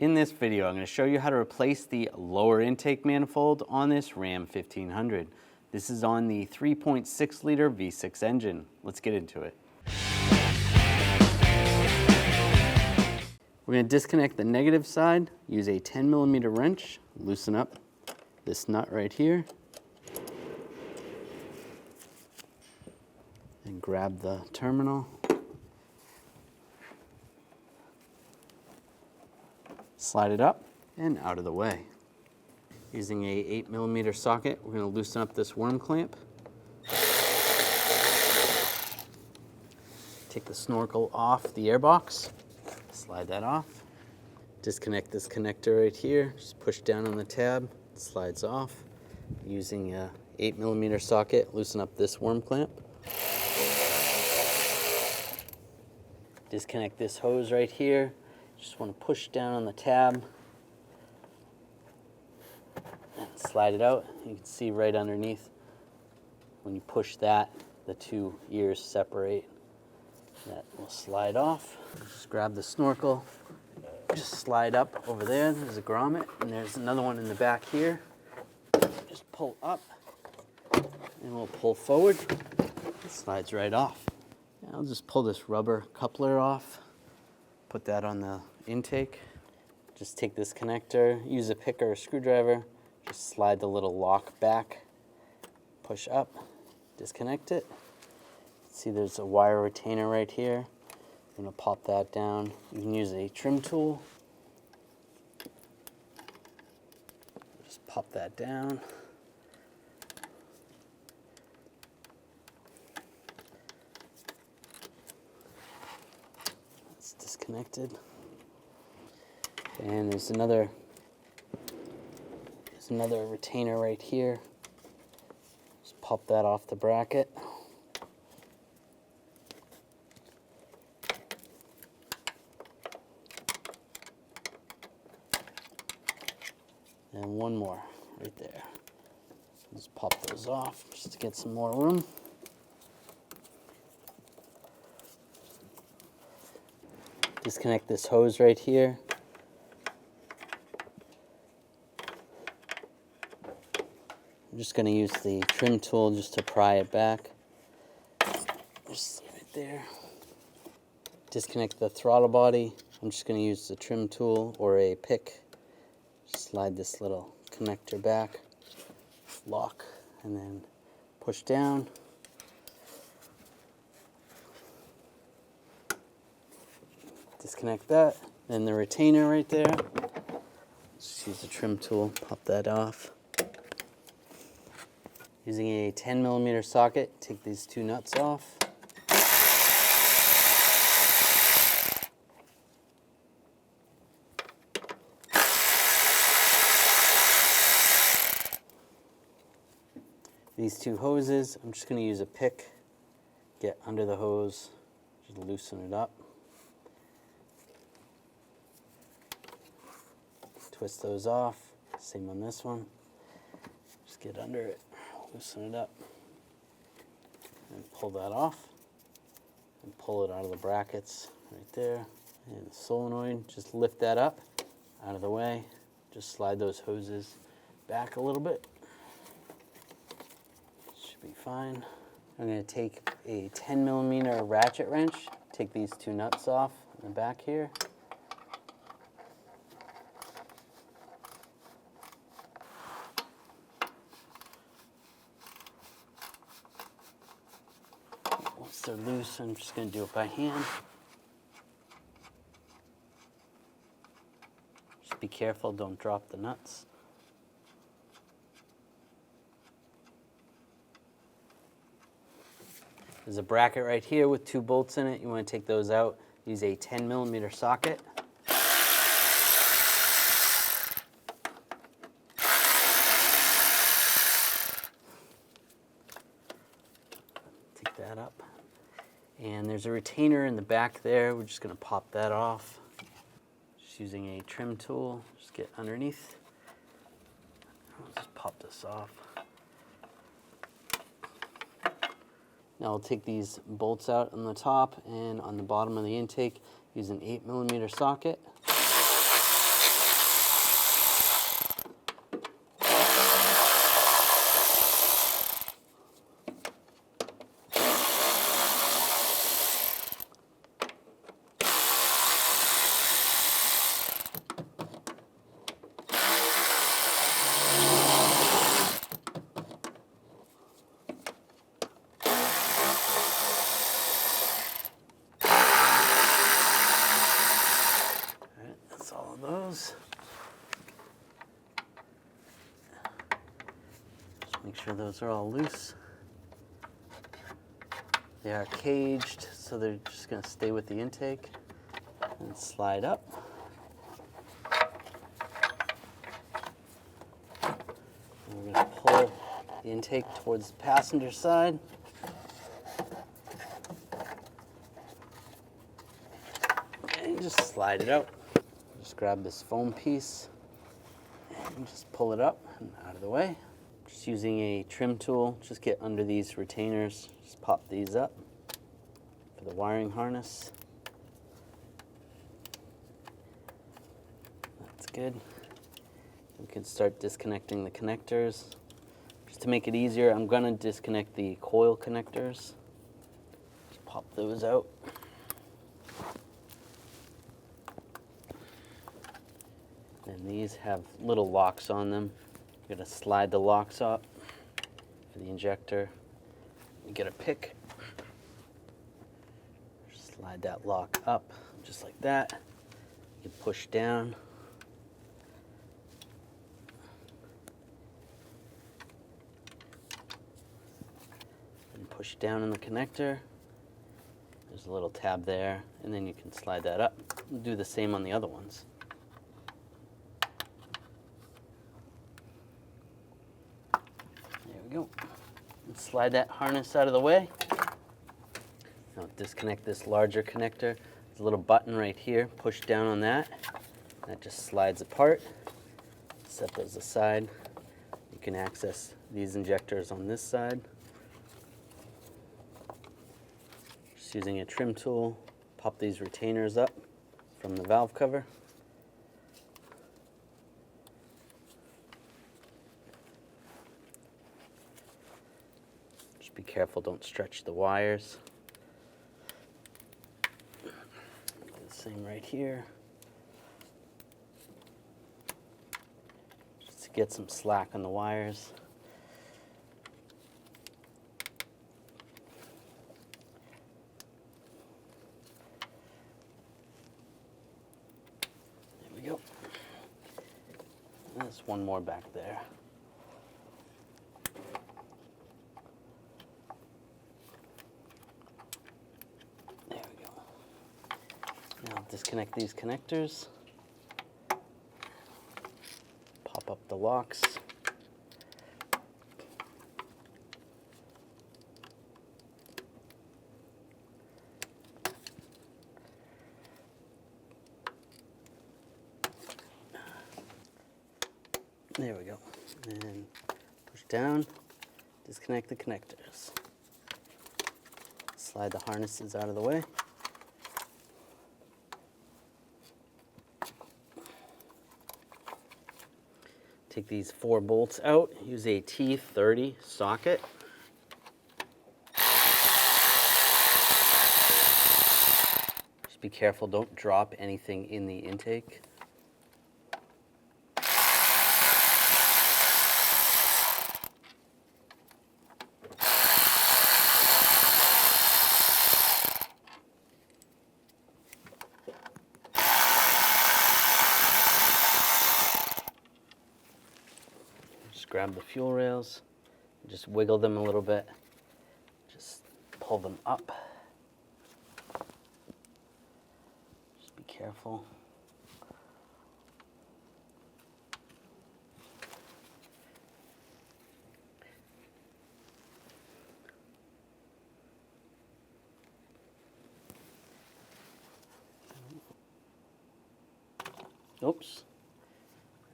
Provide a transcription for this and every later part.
In this video, I'm going to show you how to replace the lower intake manifold on this Ram 1500. This is on the 3.6 liter V6 engine. Let's get into it. We're going to disconnect the negative side, use a 10mm wrench, loosen up this nut right here, and grab the terminal. Slide it up and out of the way. Using a 8mm socket, we're going to loosen up this worm clamp. Take the snorkel off the airbox, slide that off. Disconnect this connector right here, just push down on the tab, it slides off. Using a 8mm socket, loosen up this worm clamp. Disconnect this hose right here. Just want to push down on the tab and slide it out. You can see right underneath, when you push that, the two ears separate. That will slide off. Just grab the snorkel, just slide up over there. There's a grommet, and there's another one in the back here. Just pull up, and we'll pull forward. It slides right off. And I'll just pull this rubber coupler off, put that on the intake. Just take this connector, use a pick or a screwdriver, just slide the little lock back, push up, disconnect it. See, there's a wire retainer right here. I'm going to pop that down. You can use a trim tool. Just pop that down. It's disconnected. And there's another retainer right here. Just pop that off the bracket. And one more right there. Just pop those off just to get some more room. Disconnect this hose right here. I'm just going to use the trim tool just to pry it back. Just right there. Disconnect the throttle body. I'm just going to use the trim tool or a pick. Slide this little connector back, lock, and then push down. Disconnect that. Then the retainer right there. Just use the trim tool, pop that off. Using a 10mm socket, take these two nuts off. These two hoses, I'm just going to use a pick, get under the hose, just loosen it up. Twist those off, same on this one. Just get under it, loosen it up, and pull that off, and pull it out of the brackets right there. And the solenoid, just lift that up, out of the way. Just slide those hoses back a little bit. Be fine. I'm going to take a 10mm ratchet wrench, take these two nuts off in the back here. Once they're loose, I'm just going to do it by hand. Just be careful, don't drop the nuts. There's a bracket right here with two bolts in it. You want to take those out. Use a 10mm socket. Take that up. And there's a retainer in the back there. We're just going to pop that off. Just using a trim tool. Just get underneath. I'll just pop this off. Now I'll take these bolts out on the top and on the bottom of the intake, use an 8mm socket. all those. Just make sure those are all loose. They are caged, so they're just going to stay with the intake and slide up. And we're going to pull the intake towards the passenger side. And just slide it out. Just grab this foam piece and just pull it up and out of the way. Just using a trim tool, just get under these retainers, just pop these up for the wiring harness. That's good. We can start disconnecting the connectors. Just to make it easier, I'm going to disconnect the coil connectors. Just pop those out. And these have little locks on them. You're going to slide the locks up for the injector. You get a pick. Slide that lock up just like that. You push down. And push down in the connector. There's a little tab there, and then you can slide that up. Do the same on the other ones. There we go. And slide that harness out of the way. Now disconnect this larger connector. There's a little button right here. Push down on that. That just slides apart. Set those aside. You can access these injectors on this side. Just using a trim tool, pop these retainers up from the valve cover. Just be careful, don't stretch the wires. Same right here. Just to get some slack on the wires. There we go. There's one more back there. Now disconnect these connectors, pop up the locks, there we go, and push down, disconnect the connectors, slide the harnesses out of the way. Take these 4 bolts out, use a T30 socket. Just be careful, don't drop anything in the intake. Grab the fuel rails, just wiggle them a little bit, just pull them up. Just be careful. Oops.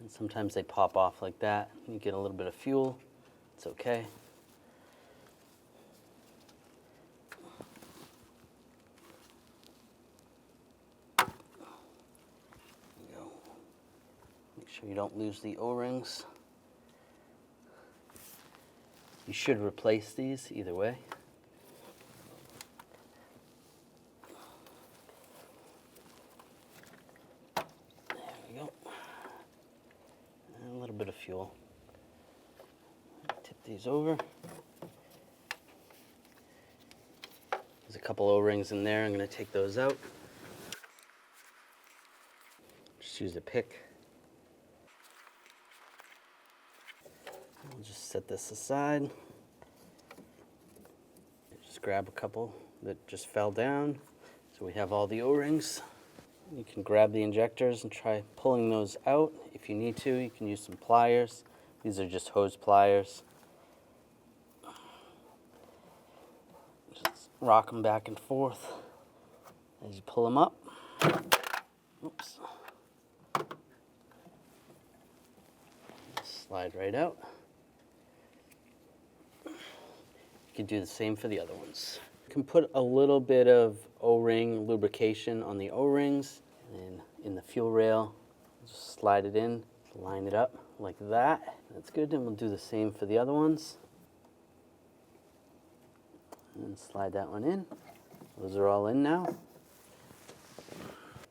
And sometimes they pop off like that. You get a little bit of fuel. It's okay. There you go. Make sure you don't lose the O-rings. You should replace these either way. Bit of fuel. Tip these over. There's a couple O-rings in there. I'm going to take those out. Just Just use a pick. We'll just set this aside. Just grab a couple that just fell down. So we have all the O-rings. You can grab the injectors and try pulling those out. If you need to, you can use some pliers. These are just hose pliers. Just rock them back and forth as you pull them up. Oops. Slide right out. You can do the same for the other ones. You can put a little bit of O-ring lubrication on the O-rings, and in the fuel rail, just slide it in, line it up like that. That's good, and we'll do the same for the other ones. And slide that one in. Those are all in now.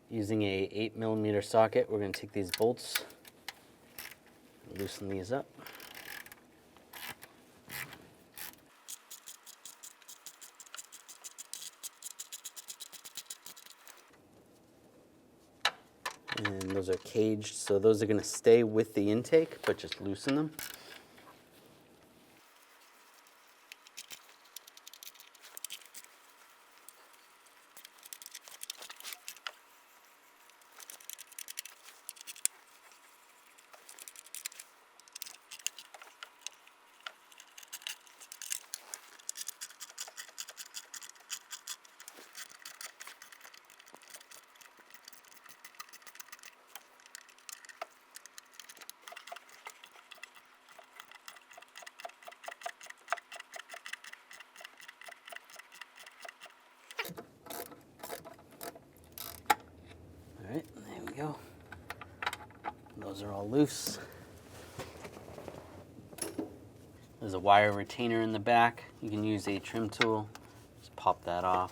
Using a 8mm socket, we're going to take these bolts, loosen these up. And those are caged, so those are going to stay with the intake, but just loosen them. All right, there we go. Those are all loose. There's a wire retainer in the back. You can use a trim tool. Just pop that off.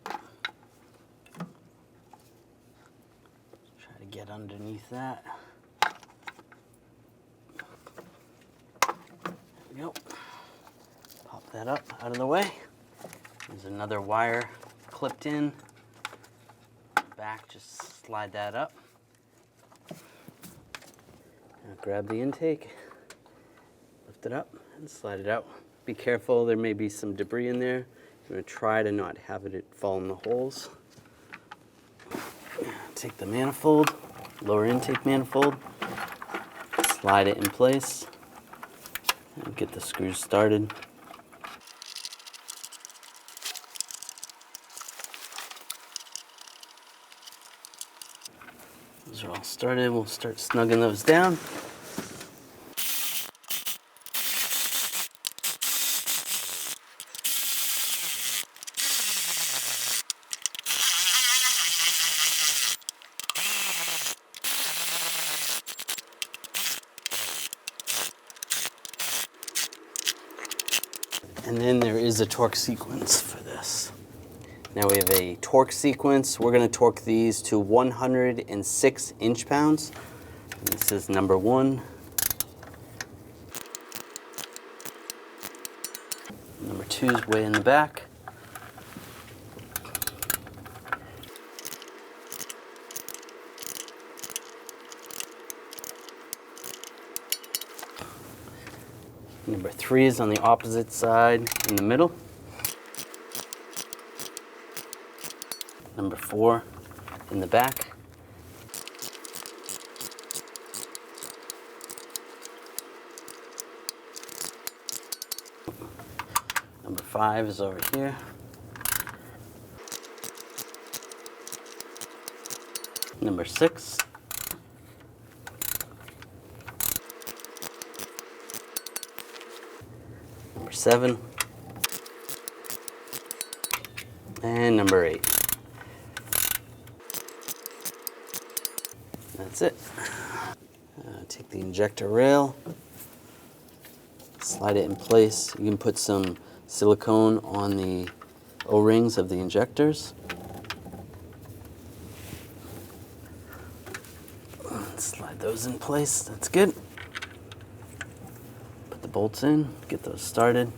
Try to get underneath that. There we go. Pop that up out of the way. There's another wire clipped in. Back, just slide that up. Now grab the intake, lift it up, and slide it out. Be careful, there may be some debris in there. You're going to try to not have it fall in the holes. Take the manifold, lower intake manifold, slide it in place, and get the screws started. Those are all started. We'll start snugging those down. And then there is a torque sequence for this. Now we have a torque sequence. We're going to torque these to 106 inch-pounds. This is number 1. Number 2 is way in the back. Number 3 is on the opposite side in the middle. Number 4 in the back. Number 5 is over here. Number 6. Number 7. And number 8. That's it. Take the injector rail, slide it in place. You can put some silicone on the O-rings of the injectors. Slide those in place. That's good. Put the bolts in, get those started.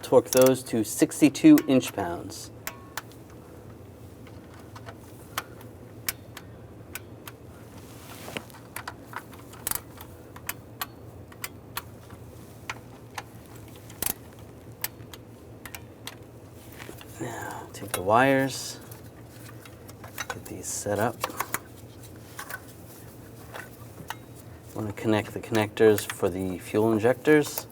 torque those to 62 inch-pounds. Now, take the wires, get these set up. Want to connect the connectors for the fuel injectors.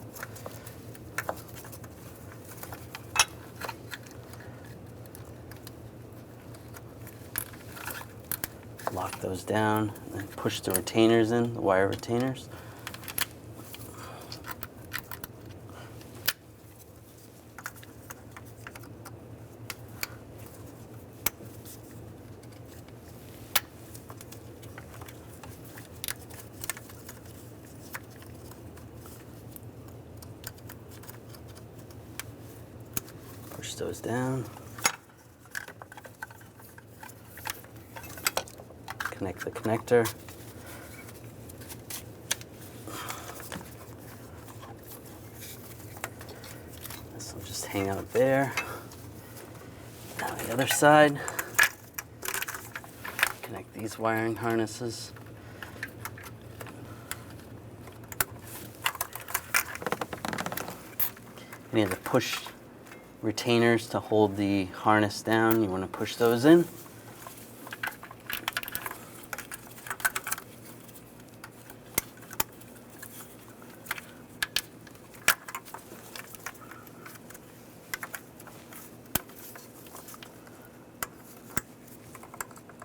Lock those down and push the retainers in, the wire retainers. Push those down. Connect the connector. This will just hang out there. Now the other side. Connect these wiring harnesses. You need to push retainers to hold the harness down. You want to push those in.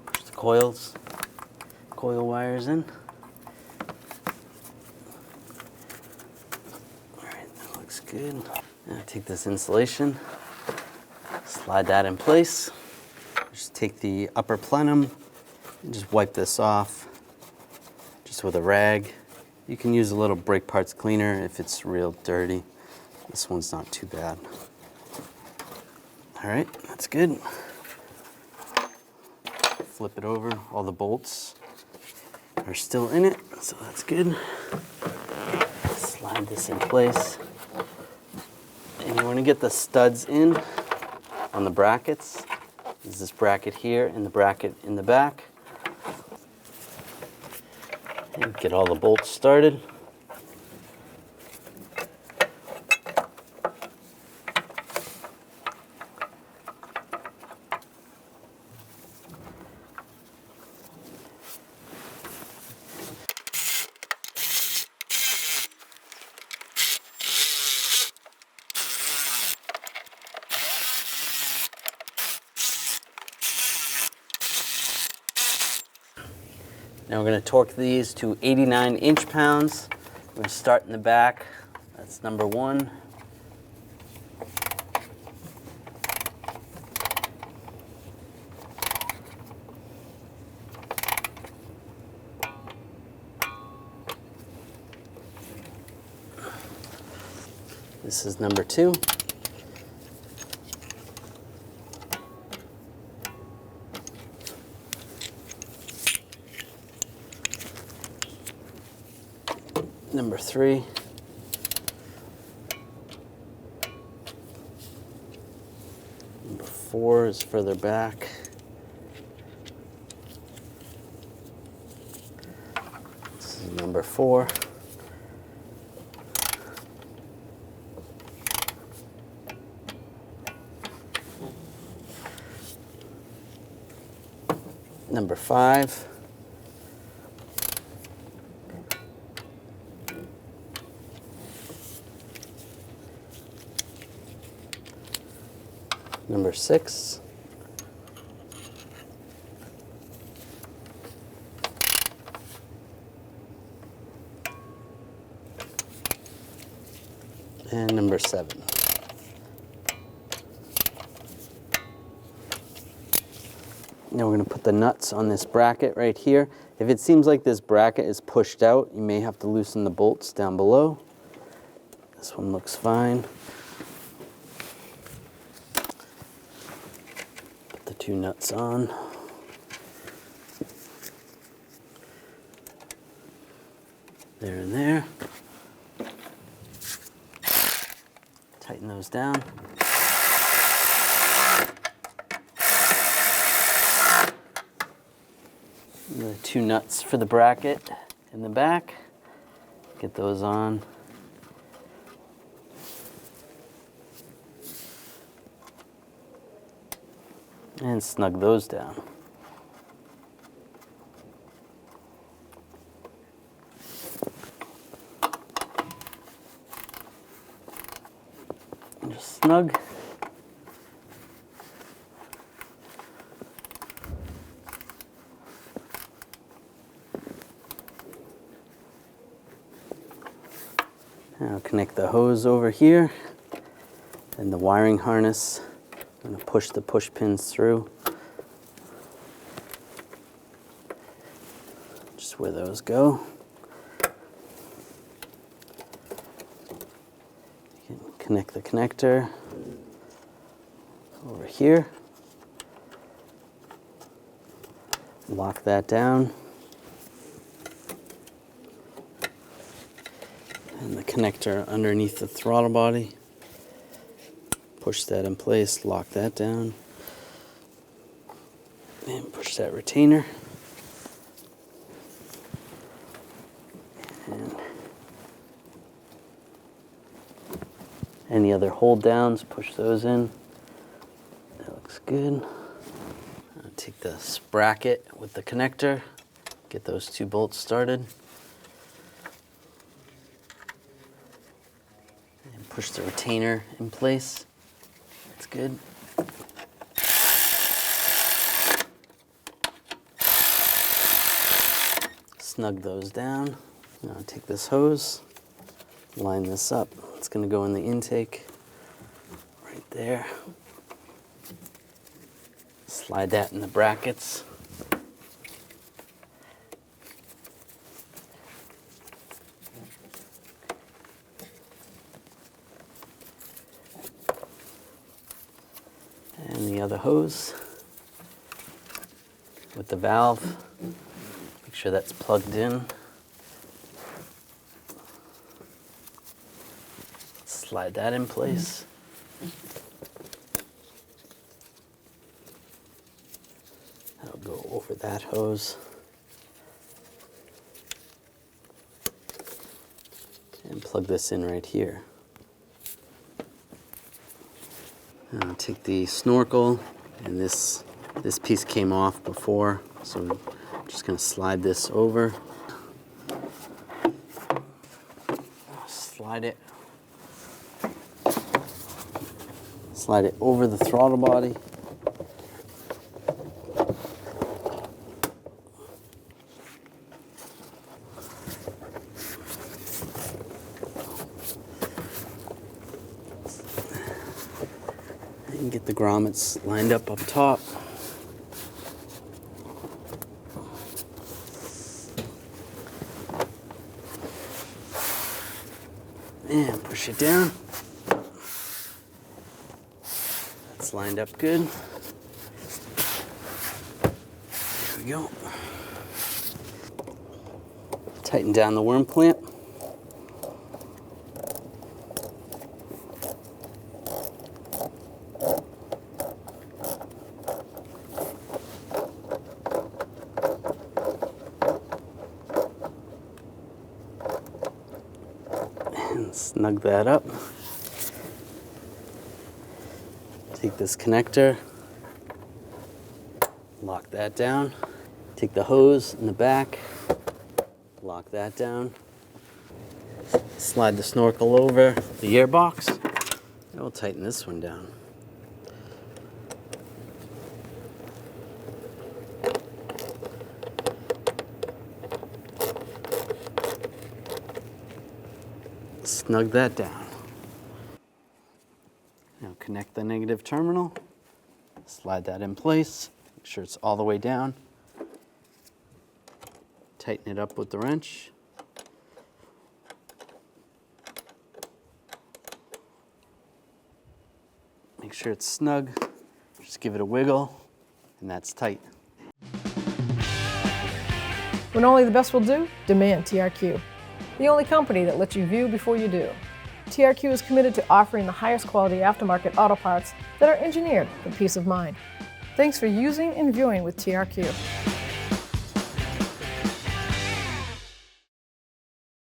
Push the coil wires in. All right, that looks good. Now take this insulation, slide that in place. Just take the upper plenum and just wipe this off just with a rag. You can use a little brake parts cleaner if it's real dirty. This one's not too bad. All right, that's good. Flip it over. All the bolts are still in it, so that's good. Slide this in place. And you want to get the studs in on the brackets. There's this bracket here and the bracket in the back. And get all the bolts started. Now we're going to torque these to 89 inch-pounds. We're going to start in the back. That's number 1. This is number 2. Number 3. Number 4 is further back. This is number 4. Number 5. Number 6. And number 7. Now we're going to put the nuts on this bracket right here. If it seems like this bracket is pushed out, you may have to loosen the bolts down below. This one looks fine. Put the 2 nuts on. There and there. Tighten those down. The 2 nuts for the bracket in the back. Get those on. And snug those down. And just snug. Now connect the hose over here and the wiring harness. I'm going to push the push pins through. Just where those go. You can connect the connector over here. Lock that down. And the connector underneath the throttle body. Push that in place, lock that down, and push that retainer. And any other hold downs, push those in. That looks good. I'll take the sprocket with the connector, get those 2 bolts started. And push the retainer in place. That's good. Snug those down. Now take this hose, line this up. It's going to go in the intake right there. Slide that in the brackets. And the other hose with the valve. Make sure that's plugged in. Slide that in place. That'll go over that hose. And plug this in right here. I'll take the snorkel, and this piece came off before, so I'm just going to slide this over. Slide it over the throttle body. And get the grommets lined up top. And push it down. That's lined up good. There we go. Tighten down the worm clamp. And snug that up. Take this connector, lock that down. Take the hose in the back, lock that down. Slide the snorkel over the gearbox, and we'll tighten this one down. Snug that down. Now connect the negative terminal, slide that in place, make sure it's all the way down. Tighten it up with the wrench. Make sure it's snug, just give it a wiggle, and that's tight. When only the best will do, demand TRQ. The only company that lets you view before you do. TRQ is committed to offering the highest quality aftermarket auto parts that are engineered for peace of mind. Thanks for using and viewing with TRQ.